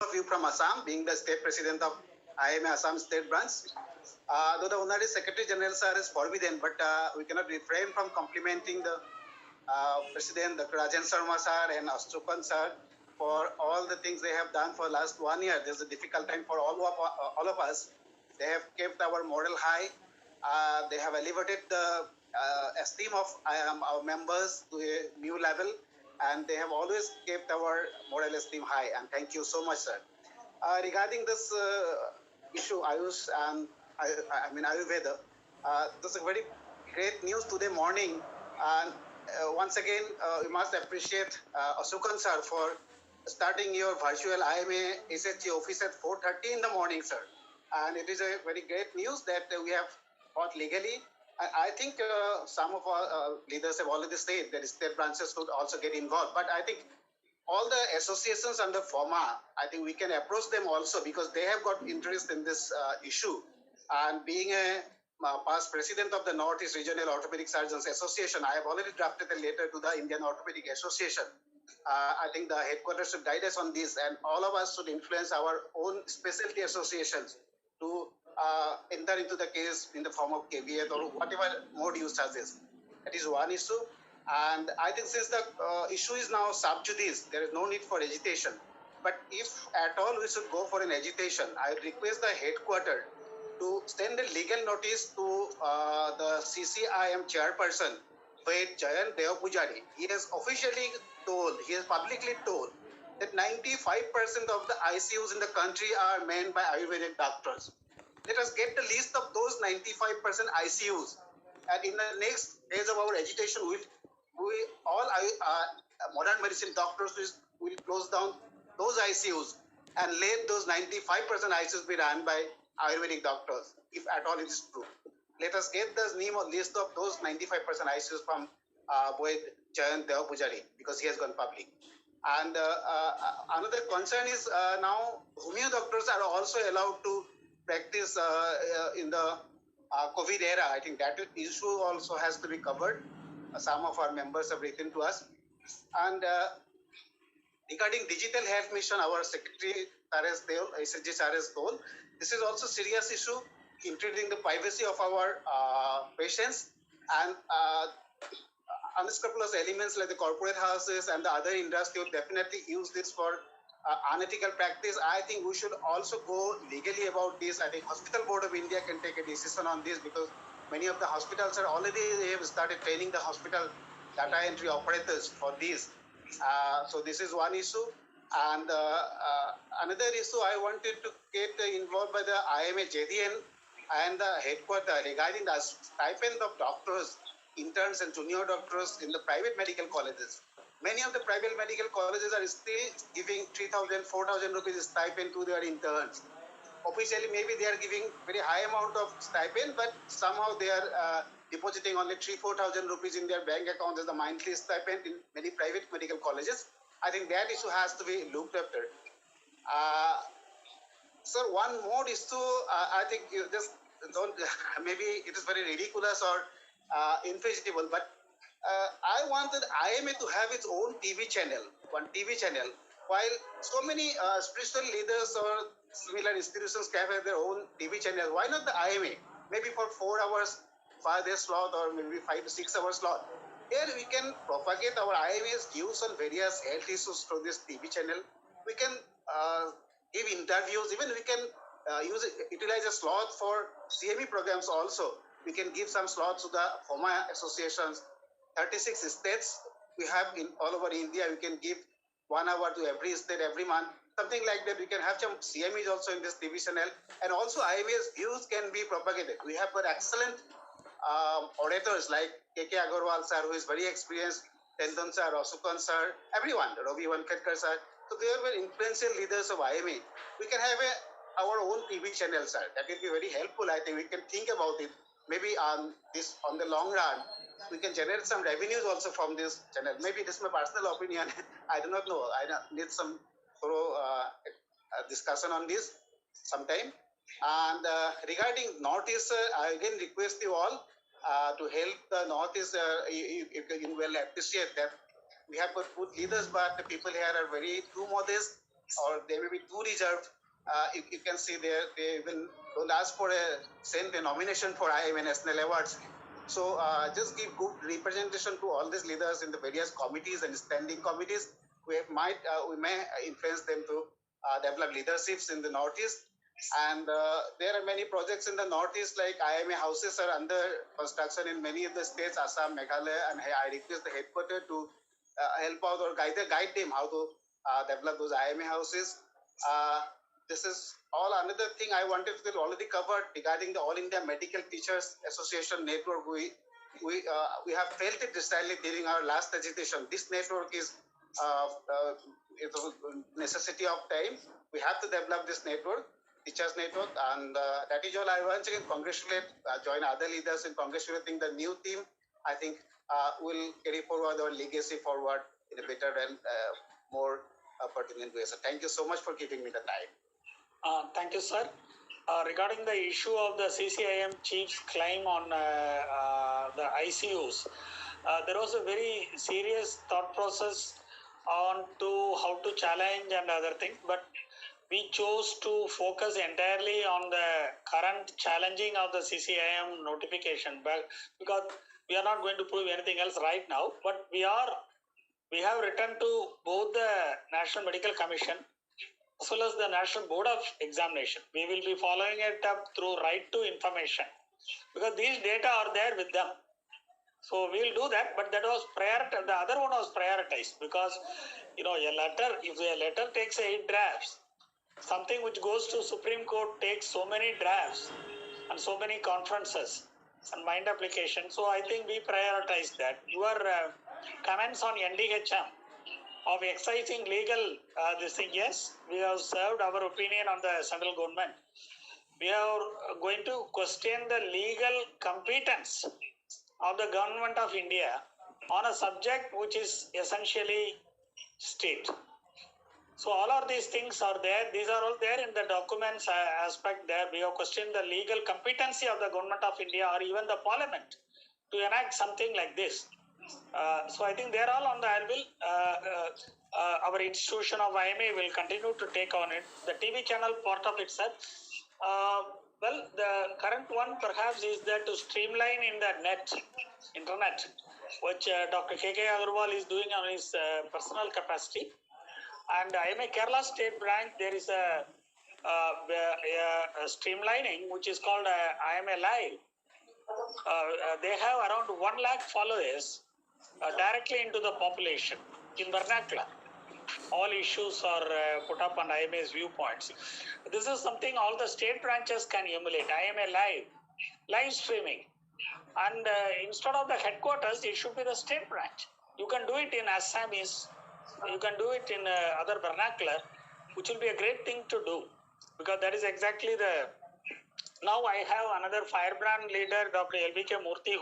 of you from Assam, being the state president of IMA Assam state branch. Though the Honorary Secretary General sir is forbidden, but we cannot refrain from complimenting the President Dr. Rajan Sharma sir and Ashtropan sir for all the things they have done for last 1 year. There's a difficult time for all of us. They have kept our moral high. They have elevated the esteem of our members to a new level, and they have always kept our moral esteem high. And thank you so much, sir. Regarding this issue, Ayush and Ayurveda, this is very great news today morning. And once again, we must appreciate Asukan sir for starting your virtual IMA SHG office at 4:30 in the morning, sir. And it is a very great news that we have fought legally. I think some of our leaders have already said that state branches could also get involved. But I think all the associations under FOMA, I think we can approach them also because they have got interest in this issue. And being a past president of the Northeast Regional Orthopedic Surgeons Association, I have already drafted a letter to the Indian Orthopedic Association. I think the headquarters should guide us on this, and all of us should influence our own specialty associations to enter into the case in the form of caveat or whatever mode you suggest. That is one issue. And I think since the issue is now sub judice, there is no need for agitation. But if at all we should go for an agitation, I request the headquarters to send a legal notice to the CCIM chairperson, Ved Jayant Devpujari. He has officially told, he has publicly told that 95% of the ICUs in the country are manned by Ayurvedic doctors. Let us get the list of those 95% ICUs. And in the next phase of our agitation, we all modern medicine doctors will close down those ICUs and let those 95% ICUs be run by Ayurvedic doctors, if at all it is true. Let us get the name or list of those 95% ICUs from Boyd Jayant Devpujari because he has gone public. And another concern is now homeo doctors are also allowed to practice in the COVID era. I think that issue also has to be covered. Some of our members have written to us. And regarding digital health mission, our secretary SSG Sares told, this is also serious issue, intruding the privacy of our patients, and unscrupulous elements like the corporate houses and the other industry will definitely use this for unethical practice. I think we should also go legally about this. I think Hospital Board of India can take a decision on this because many of the hospitals are already have started training the hospital data entry operators for this. So this is one issue. And another issue I wanted to get involved by the IMA JDN and the headquarters regarding the stipend of doctors, interns and junior doctors in the private medical colleges. Many of the private medical colleges are still giving 3,000, 4,000 rupees stipend to their interns. Officially, maybe they are giving very high amount of stipend, but somehow they are depositing only 3,000-4,000 rupees in their bank account as the monthly stipend in many private medical colleges. I think that issue has to be looked after. Sir, one more issue, I think you just don't, maybe it is very ridiculous or infeasible, but I wanted IMA to have its own TV channel, one TV channel, while so many spiritual leaders or similar institutions can have their own TV channel. Why not the IMA? Maybe for 4 hours, 5-day slot, or maybe 5 to 6 hour slot. Here we can propagate our IMA's views on various health issues through this TV channel. We can give interviews, even we can utilize a slot for CME programs also. We can give some slots to the FOMA associations. 36 states we have in all over India. We can give 1 hour to every state every month. Something like that. We can have some CMEs also in this TV channel. And also IMA's views can be propagated. We have got excellent orators like K.K. Agarwal sir, who is very experienced, Tendon sir, Asukan sir, everyone, Ravi Vankadkar sir. So they were influential leaders of IMA. We can have our own TV channel, sir. That will be very helpful. I think we can think about it. Maybe on the long run, we can generate some revenues also from this channel. Maybe this is my personal opinion. I do not know. I need some thorough discussion on this sometime. And regarding Northeast, I again request you all to help the Northeast. You will appreciate that we have got good leaders, but the people here are very too modest. or they may be too reserved. You can see they even don't ask for send a nomination for IMA National Awards. So just give good representation to all these leaders in the various committees and standing committees. We may influence them to develop leaderships in the Northeast. And there are many projects in the Northeast, like IMA houses are under construction in many of the states, Assam, Meghalaya, and I request the headquarters to help out or guide them how to develop those IMA houses. This is all another thing I wanted to already covered regarding the All India Medical Teachers Association network. We have felt it recently during our last agitation. This network is it was a necessity of time. We have to develop this network, teachers network, and that is all. I once again congratulate, join other leaders in congratulating the new team. I think will carry forward our legacy forward in a better and more pertinent way. So thank you so much for giving me the time. Thank you, sir. Regarding the issue of the CCIM chief's claim on the ICUs, there was a very serious thought process on to how to challenge and other things, but we chose to focus entirely on the current challenging of the CCIM notification, because we are not going to prove anything else right now, but we have written to both the National Medical Commission as well as the National Board of Examination. We will be following it up through right to information, because these data are there with them. So we will do that, but that was prioritized. The other one was prioritized because, a letter, if a letter takes 8 drafts, something which goes to Supreme Court takes so many drafts and so many conferences and mind application. So I think we prioritized that. Your comments on NDHM of excising legal this thing, yes, we have served our opinion on the central government. We are going to question the legal competence of the government of India on a subject which is essentially state. So all of these things are there. These are all there in the documents aspect there. We have questioned the legal competency of the government of India or even the parliament to enact something like this. So I think they're all on the anvil. Our institution of IMA will continue to take on it. The TV channel part of it, sir. Well, the current one perhaps is that to streamline in the internet, which Dr. K.K. Agarwal is doing on his personal capacity. And IMA Kerala State Branch, there is a streamlining which is called IMA Live. They have around 1 lakh followers directly into the population in vernacular. All issues are put up on IMA's viewpoints. This is something all the state branches can emulate. IMA live streaming. And instead of the headquarters, it should be the state branch. You can do it in Assamese. You can do it in other vernacular, which will be a great thing to do, because that is exactly the. Now I have another firebrand leader, Dr. LBK Murthy,